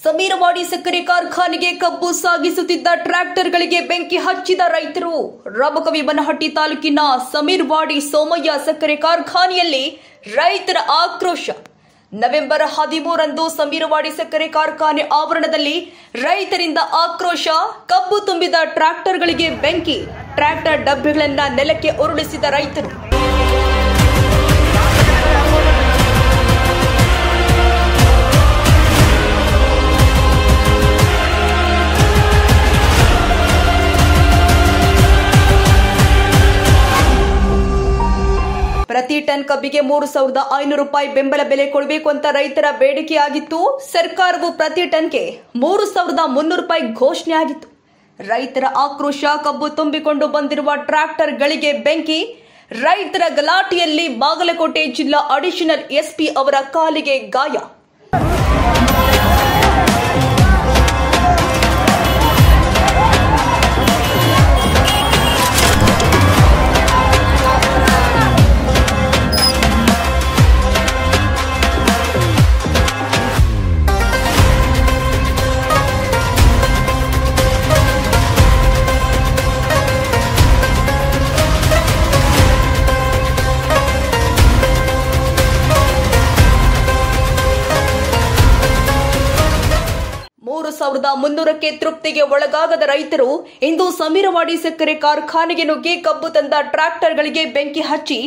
ಸಮೀರವಾಡಿ ಸಕ್ಕರೆ ಕಾರ್ಖಾನೆಗೆ ಕಬ್ಬು ಸಾಗಿಸುತ್ತಿದ್ದ ಟ್ರ್ಯಾಕ್ಟರ್ಗಳಿಗೆ ಬೆಂಕಿ ಹಚ್ಚಿದ ರೈತರು. ರಬಕವಿ ಬನಹಟ್ಟಿ ತಾಲೂಕಿನ ಸಮೀರವಾಡಿ ಸೋಮಯ್ಯ ಸಕ್ಕರೆ ಕಾರ್ಖಾನೆಯಲ್ಲಿ ರೈತರ ಆಕ್ರೋಶ. ನವೆಂಬರ್ 13ರಂದು ಸಮೀರವಾಡಿ ಸಕ್ಕರೆ ಕಾರ್ಖಾನೆ ಆವರಣದಲ್ಲಿ ರೈತರಿಂದ ಆಕ್ರೋಶ. ಕಬ್ಬು ತುಂಬಿದ ಟ್ರ್ಯಾಕ್ಟರ್ಗಳಿಗೆ ಬೆಂಕಿ. ಟ್ರ್ಯಾಕ್ಟರ್ ಡಬ್ಬಿಗಳನ್ನು ನೆಲಕ್ಕೆ ಉರುಳಿಸಿದ ರೈತರು. ಪ್ರತಿ ಟನ್ ಕಬ್ಬಿಗೆ 3,500 ರೂಪಾಯಿ ಬೆಂಬಲ ಬೆಲೆ ಕೊಡಬೇಕು ಅಂತ ರೈತರ ಬೇಡಿಕೆಯಾಗಿತ್ತು. ಸರ್ಕಾರವು ಪ್ರತಿ ಟನ್ಗೆ 3,300 ರೂಪಾಯಿ ಘೋಷಣೆ ಆಗಿತ್ತು. ರೈತರ ಆಕ್ರೋಶ. ಕಬ್ಬು ತುಂಬಿಕೊಂಡು ಬಂದಿರುವ ಟ್ರ್ಯಾಕ್ಟರ್ಗಳಿಗೆ ಬೆಂಕಿ. ರೈತರ ಗಲಾಟೆಯಲ್ಲಿ ಬಾಗಲಕೋಟೆ ಜಿಲ್ಲಾ ಅಡಿಷನಲ್ ಎಸ್ಪಿ ಅವರ ಕಾಲಿಗೆ ಗಾಯ. $3,300ಕ್ಕೆ ತೃಪ್ತಿಗೆ ಒಳಗಾಗದ ರೈತರು ಇಂದು ಸಮೀರವಾಡಿ ಸಕ್ಕರೆ ಕಾರ್ಖಾನೆಗೆ ನುಗ್ಗಿ ಕಬ್ಬು ತಂದ ಟ್ರ್ಯಾಕ್ಟರ್ಗಳಿಗೆ ಬೆಂಕಿ ಹಚ್ಚಿ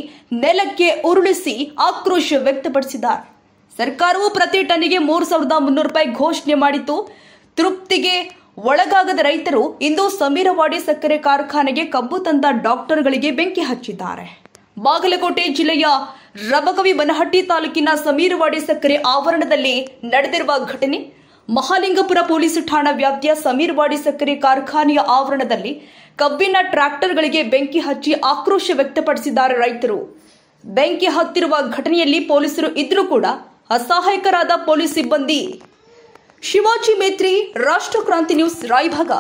ನೆಲಕ್ಕೆ ಉರುಳಿಸಿ ಆಕ್ರೋಶ ವ್ಯಕ್ತಪಡಿಸಿದ್ದಾರೆ. ಸರ್ಕಾರವು ಪ್ರತಿ ಟನ್ನಿಗೆ 3,300 ರೂಪಾಯಿ ಘೋಷಣೆ ಮಾಡಿತ್ತು. ತೃಪ್ತಿಗೆ ಒಳಗಾಗದ ರೈತರು ಇಂದು ಸಮೀರವಾಡಿ ಸಕ್ಕರೆ ಕಾರ್ಖಾನೆಗೆ ಕಬ್ಬು ತಂದ ಟ್ರ್ಯಾಕ್ಟರ್ಗಳಿಗೆ ಬೆಂಕಿ ಹಚ್ಚಿದ್ದಾರೆ. ಬಾಗಲಕೋಟೆ ಜಿಲ್ಲೆಯ ರಬಕವಿ ಬನಹಟ್ಟಿ ತಾಲೂಕಿನ ಸಮೀರವಾಡಿ ಸಕ್ಕರೆ ಆವರಣದಲ್ಲಿ ನಡೆದಿರುವ ಘಟನೆ. ಮಹಾಲಿಂಗಪುರ ಪೊಲೀಸ್ ಠಾಣಾ ವ್ಯಾಪ್ತಿಯ ಸಮೀರವಾಡಿ ಸಕ್ಕರೆ ಕಾರ್ಖಾನೆಯ ಆವರಣದಲ್ಲಿ ಕಬ್ಬಿನ ಟ್ರ್ಯಾಕ್ಟರ್ಗಳಿಗೆ ಬೆಂಕಿ ಹಚ್ಚಿ ಆಕ್ರೋಶ ವ್ಯಕ್ತಪಡಿಸಿದ್ದಾರೆ ರೈತರು. ಬೆಂಕಿ ಹತ್ತಿರುವ ಘಟನೆಯಲ್ಲಿ ಪೊಲೀಸರು ಇದ್ರೂ ಕೂಡ ಅಸಹಾಯಕರಾದ ಪೊಲೀಸ್ ಸಿಬ್ಬಂದಿ. ಶಿವಾಜಿ ಮೇತ್ರಿ, ರಾಷ್ಟ್ರಕ್ರಾಂತಿ ನ್ಯೂಸ್, ರಾಯಭಾಗ.